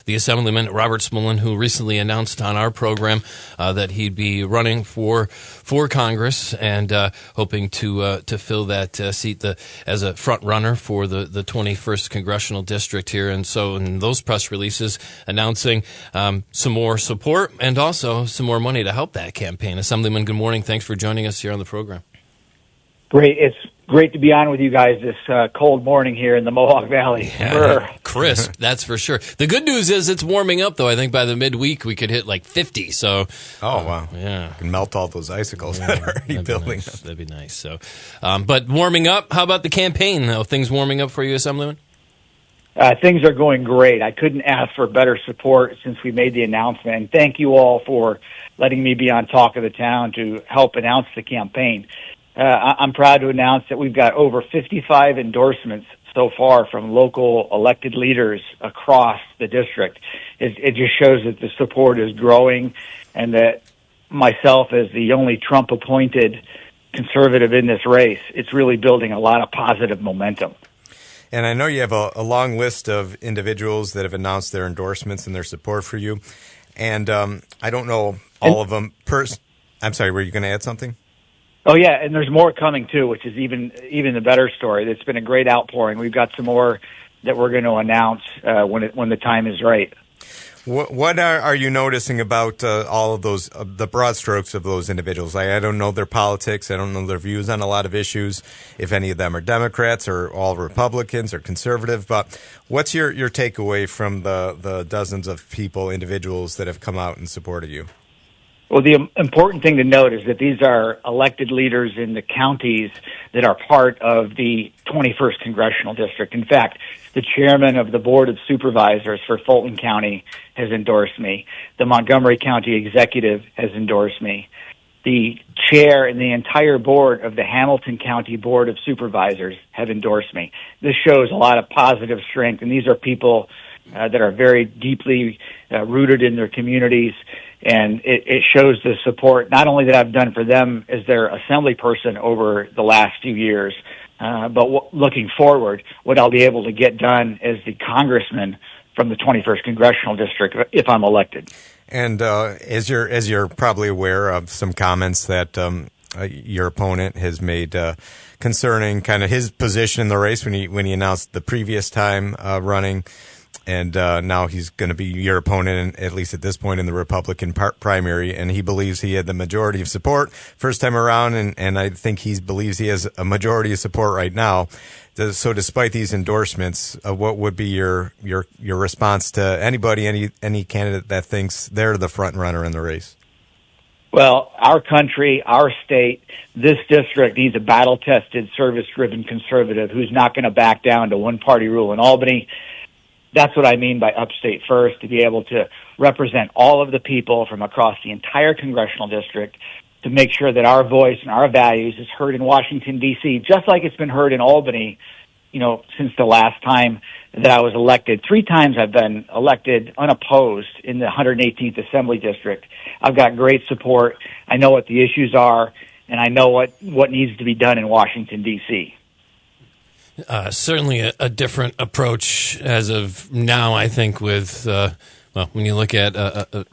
the Assemblyman Robert Smullen, who recently announced on our program that he'd be running for Congress and hoping to fill that seat as a front runner for the 21st Congressional District here. And so in those press releases announcing some more support and also some more money to help that campaign. Assemblyman, good morning. Thanks for joining us here on the program. Great. It's great to be on with you guys this cold morning here in the Mohawk Valley. Yeah, crisp, that's for sure. The good news is it's warming up, though. I think by the midweek we could hit like 50. So, wow. Yeah. You can melt all those icicles that are already building up. That'd be nice. So, but warming up, how about the campaign, though? Things warming up for you, Assemblyman? Things are going great. I couldn't ask for better support since we made the announcement. And thank you all for letting me be on Talk of the Town to help announce the campaign. I'm proud to announce that we've got over 55 endorsements so far from local elected leaders across the district. It just shows that the support is growing and that myself, as the only Trump-appointed conservative in this race, it's really building a lot of positive momentum. And I know you have a long list of individuals that have announced their endorsements and their support for you. And I don't know all of them. I'm sorry, were you going to add something? Oh, yeah, and there's more coming, too, which is even the better story. It's been a great outpouring. We've got some more that we're going to announce when the time is right. What are you noticing about all of those, the broad strokes of those individuals? I don't know their politics. I don't know their views on a lot of issues, if any of them are Democrats or all Republicans or conservative. But what's your takeaway from the dozens of people, individuals that have come out and supported you? Well, the important thing to note is that these are elected leaders in the counties that are part of the 21st Congressional District. In fact, the chairman of the Board of Supervisors for Fulton County has endorsed me. The Montgomery County Executive has endorsed me. The chair and the entire board of the Hamilton County Board of Supervisors have endorsed me. This shows a lot of positive strength, and these are people that are very deeply rooted in their communities. And it shows the support, not only that I've done for them as their assembly person over the last few years, but looking forward, what I'll be able to get done as the congressman from the 21st Congressional District if I'm elected. And as you're probably aware of some comments that your opponent has made concerning kind of his position in the race when he announced the previous time running. And now he's going to be your opponent, at least at this point in the Republican primary, and he believes he had the majority of support first time around, and I think he believes he has a majority of support right now. So despite these endorsements, what would be your response to anybody, any candidate that thinks they're the front runner in the race? Well, our country, our state, this district needs a battle-tested, service-driven conservative who's not going to back down to one-party rule in Albany. That's what I mean by Upstate First, to be able to represent all of the people from across the entire congressional district, to make sure that our voice and our values is heard in Washington, D.C., just like it's been heard in Albany, since the last time that I was elected. 3 times I've been elected unopposed in the 118th Assembly District. I've got great support. I know what the issues are, and I know what needs to be done in Washington, D.C. Certainly a different approach as of now, I think, with, when you look at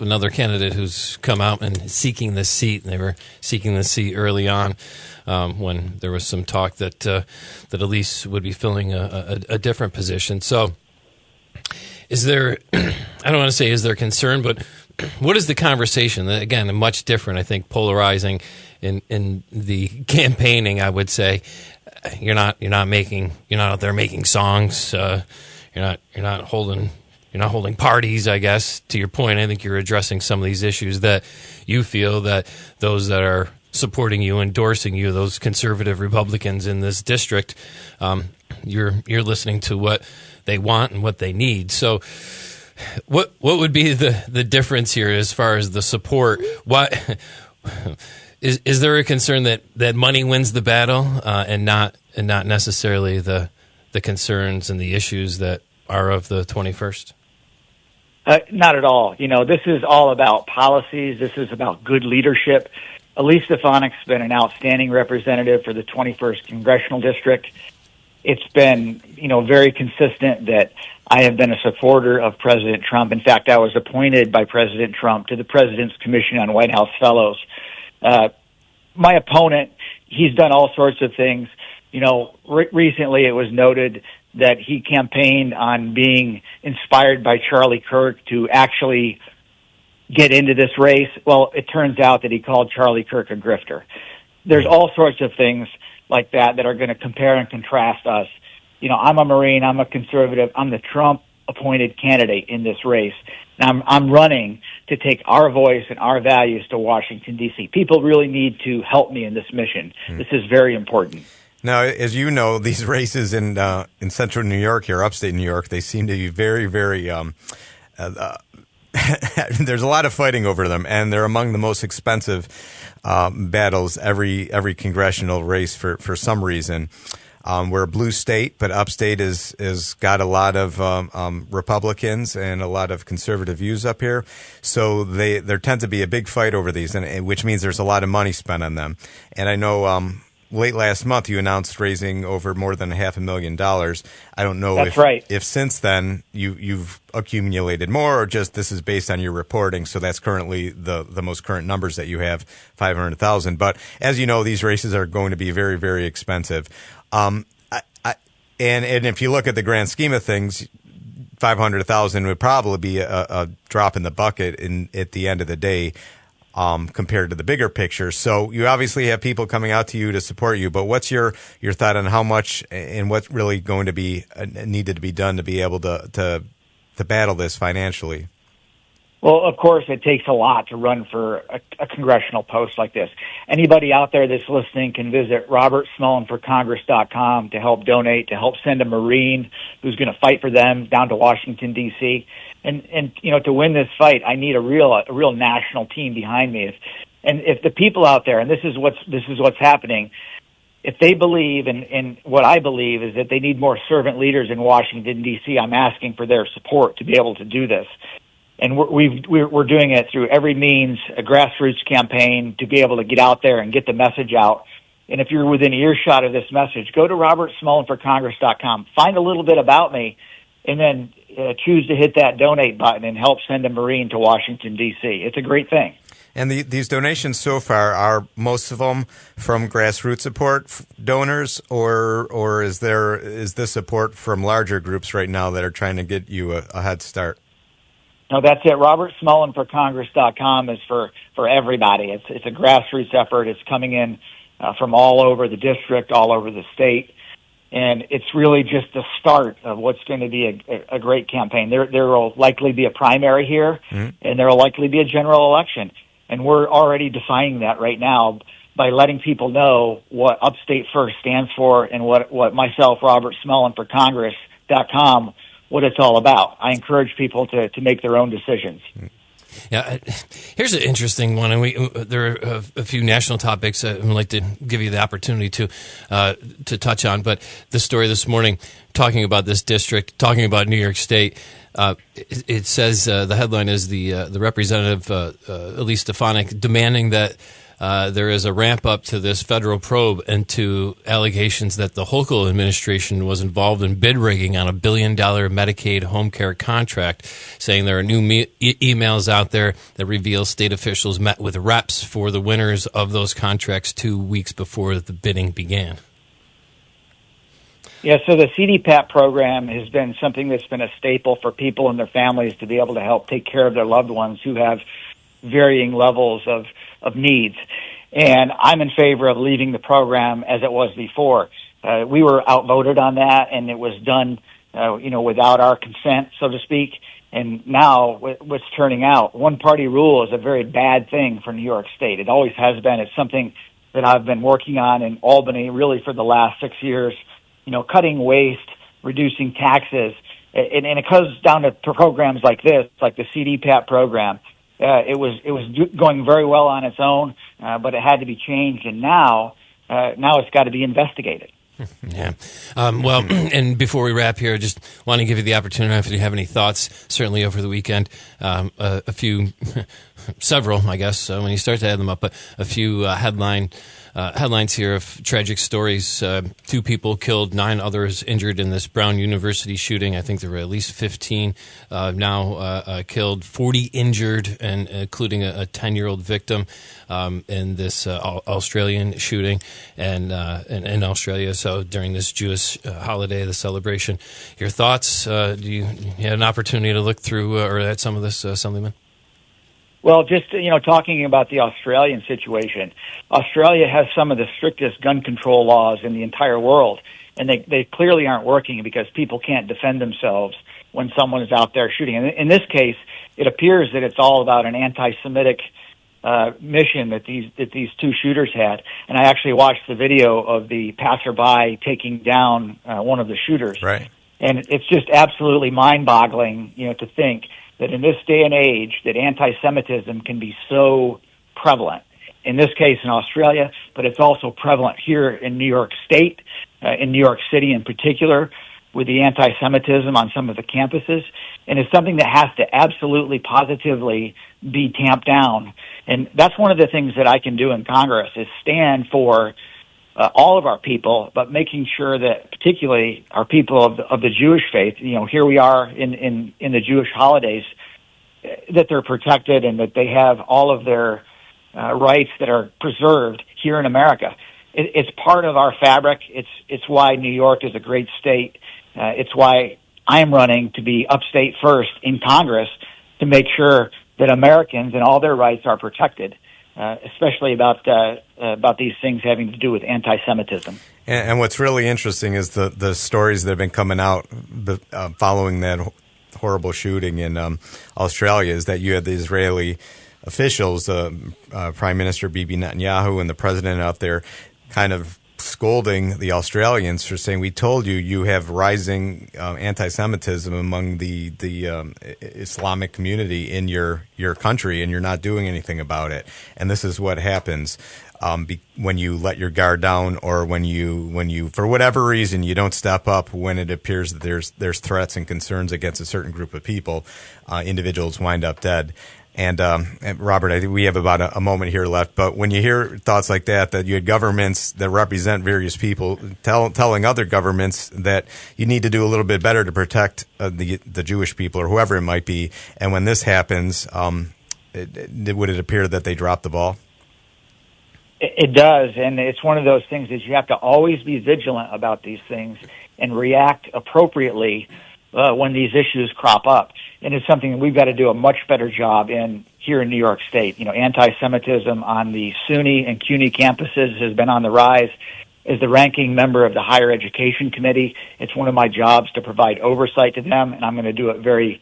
another candidate who's come out and seeking this seat, and they were seeking this seat early on when there was some talk that Elise would be filling a different position. So is there, I don't want to say is there concern, but what is the conversation? Again, much different, I think, polarizing in the campaigning, I would say. You're not out there making songs. You're not holding parties, I guess. To your point, I think you're addressing some of these issues that you feel that those that are supporting you, endorsing you, those conservative Republicans in this district, you're listening to what they want and what they need. So what would be the difference here as far as the support? What is there a concern that money wins the battle and not necessarily the concerns and the issues that are of the 21st? Not at all. This is all about policies. This is about good leadership. Elise Stefanik's been an outstanding representative for the 21st Congressional District. it's been, very consistent that I have been a supporter of President Trump. In fact, I was appointed by President Trump to the President's Commission on White House Fellows. My opponent, he's done all sorts of things. Recently it was noted that he campaigned on being inspired by Charlie Kirk to actually get into this race. Well, it turns out that he called Charlie Kirk a grifter. There's all sorts of things like that are going to compare and contrast us. I'm a Marine, I'm a conservative, I'm the Trump-appointed candidate in this race. And I'm running to take our voice and our values to Washington, D.C. People really need to help me in this mission. This is very important. Now, as you know, these races in central New York here, upstate New York, they seem to be very, very there's a lot of fighting over them, and they're among the most expensive battles every congressional race for some reason. We're a blue state, but upstate is got a lot of Republicans and a lot of conservative views up here. So there tends to be a big fight over these, and which means there's a lot of money spent on them. And I know late last month you announced raising over more than $500,000. I don't know if since then you've accumulated more, or just this is based on your reporting. So that's currently the most current numbers that you have, 500,000. But as you know, these races are going to be very, very expensive. And if you look at the grand scheme of things, 500,000 would probably be a drop in the bucket at the end of the day, compared to the bigger picture. So you obviously have people coming out to you to support you, but what's your thought on how much and what's really going to be needed to be done to be able to battle this financially? Well, of course, it takes a lot to run for a congressional post like this. Anybody out there that's listening can visit robertsmullenforcongress.com to help donate, to help send a Marine who's going to fight for them down to Washington, D.C. And to win this fight, I need a real national team behind me. If the people out there, and this is what's happening, if they believe, and what I believe is that they need more servant leaders in Washington, D.C., I'm asking for their support to be able to do this. And we're doing it through every means, a grassroots campaign to be able to get out there and get the message out. And if you're within earshot of this message, go to robertsmullenforcongress.com, find a little bit about me, and then choose to hit that donate button and help send a Marine to Washington, D.C. It's a great thing. And these donations so far, are most of them from grassroots support donors, or is this support from larger groups right now that are trying to get you a head start? No, that's it. robertsmullenforcongress.com is for everybody. It's a grassroots effort. It's coming in from all over the district, all over the state. And it's really just the start of what's going to be a great campaign. There will likely be a primary here, and there will likely be a general election. And we're already defining that right now by letting people know what Upstate First stands for and what myself, Robert Smullen for Congress.com, what it's all about. I encourage people to make their own decisions. Yeah, here's an interesting one, and there are a few national topics I'd like to give you the opportunity to touch on. But the story this morning, talking about this district, talking about New York State, it says the headline is the representative Elise Stefanik demanding that there is a ramp up to this federal probe into allegations that the Hochul administration was involved in bid rigging on $1 billion Medicaid home care contract, saying there are new emails out there that reveal state officials met with reps for the winners of those contracts 2 weeks before the bidding began. Yeah, so the CDPAP program has been something that's been a staple for people and their families to be able to help take care of their loved ones who have varying levels of needs. And I'm in favor of leaving the program as it was before. We were outvoted on that, and it was done, without our consent, so to speak. And now what's turning out, one-party rule is a very bad thing for New York State. It always has been. It's something that I've been working on in Albany really for the last 6 years, cutting waste, reducing taxes. And it comes down to programs like this, like the CDPAP program. It was going very well on its own, but it had to be changed, and now it's got to be investigated. Yeah. Well, and before we wrap here, just want to give you the opportunity if you have any thoughts, certainly over the weekend, a few, several, I guess, when you start to add them up, but a few headlines here of tragic stories. 2 people killed, 9 others injured in this Brown University shooting. I think there were at least 15 now killed, 40 injured, and including a 10-year-old victim in this Australian shooting and in Australia. So during this Jewish holiday, the celebration, your thoughts? Do you had an opportunity to look through or at some of this, Assemblyman? Well, just, talking about the Australian situation, Australia has some of the strictest gun control laws in the entire world, and they clearly aren't working because people can't defend themselves when someone is out there shooting. And in this case, it appears that it's all about an anti-Semitic mission that these 2 shooters had. And I actually watched the video of the passerby taking down one of the shooters. Right. And it's just absolutely mind-boggling, to think that in this day and age that anti-Semitism can be so prevalent. In this case in Australia, but it's also prevalent here in New York State, in New York City in particular, with the anti-Semitism on some of the campuses. And it's something that has to absolutely, positively be tamped down. And that's one of the things that I can do in Congress is stand for all of our people, but making sure that particularly our people of the Jewish faith, here we are in the Jewish holidays, that they're protected and that they have all of their rights that are preserved here in America. It's part of our fabric. It's why New York is a great state. It's why I'm running to be Upstate First in Congress to make sure that Americans and all their rights are protected. Especially about these things having to do with anti-Semitism. And what's really interesting is the stories that have been coming out following that horrible shooting in Australia is that you had the Israeli officials, Prime Minister Bibi Netanyahu and the president out there kind of scolding the Australians for saying, we told you have rising anti-Semitism among the Islamic community in your country, and you're not doing anything about it. And this is what happens when you let your guard down, or when you for whatever reason you don't step up when it appears that there's threats and concerns against a certain group of people. Individuals wind up dead. And Robert, I think we have about a moment here left. But when you hear thoughts like that you had governments that represent various people telling other governments that you need to do a little bit better to protect the Jewish people or whoever it might be, and when this happens, would it appear that they dropped the ball? It does, and it's one of those things that you have to always be vigilant about these things and react appropriately when these issues crop up. And it's something that we've got to do a much better job here in New York State. Anti-Semitism on the SUNY and CUNY campuses has been on the rise. As the ranking member of the Higher Education Committee, it's one of my jobs to provide oversight to them, and I'm going to do it very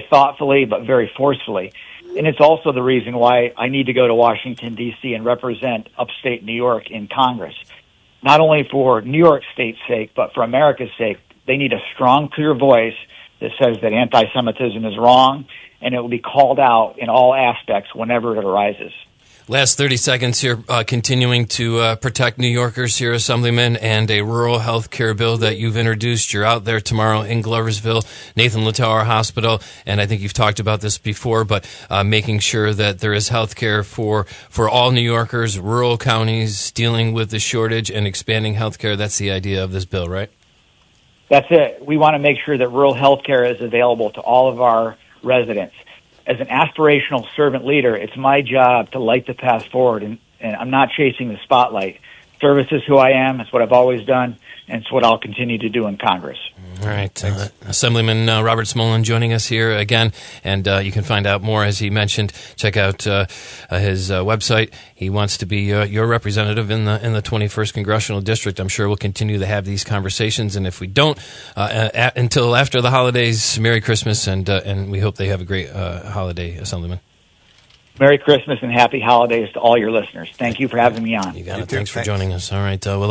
thoughtfully but very forcefully. And it's also the reason why I need to go to Washington, D.C. and represent upstate New York in Congress. Not only for New York State's sake, but for America's sake. They need a strong, clear voice that says that anti-Semitism is wrong, and it will be called out in all aspects whenever it arises. Last 30 seconds here, continuing to protect New Yorkers here, Assemblyman, and a rural health care bill that you've introduced. You're out there tomorrow in Gloversville, Nathan Littauer Hospital, and I think you've talked about this before, but making sure that there is health care for all New Yorkers, rural counties, dealing with the shortage and expanding health care. That's the idea of this bill, right? That's it. We want to make sure that rural health care is available to all of our residents. As an aspirational servant leader, it's my job to light the path forward, and I'm not chasing the spotlight. Service is who I am. It's what I've always done, and it's what I'll continue to do in Congress. All right. Assemblyman Robert Smullen joining us here again, and you can find out more, as he mentioned. Check out his website. He wants to be your representative in the 21st Congressional District. I'm sure we'll continue to have these conversations, and if we don't, until after the holidays, Merry Christmas, and we hope they have a great holiday, Assemblyman. Merry Christmas and happy holidays to all your listeners. Thank you for having me on. You got it. Thanks for joining us. All right.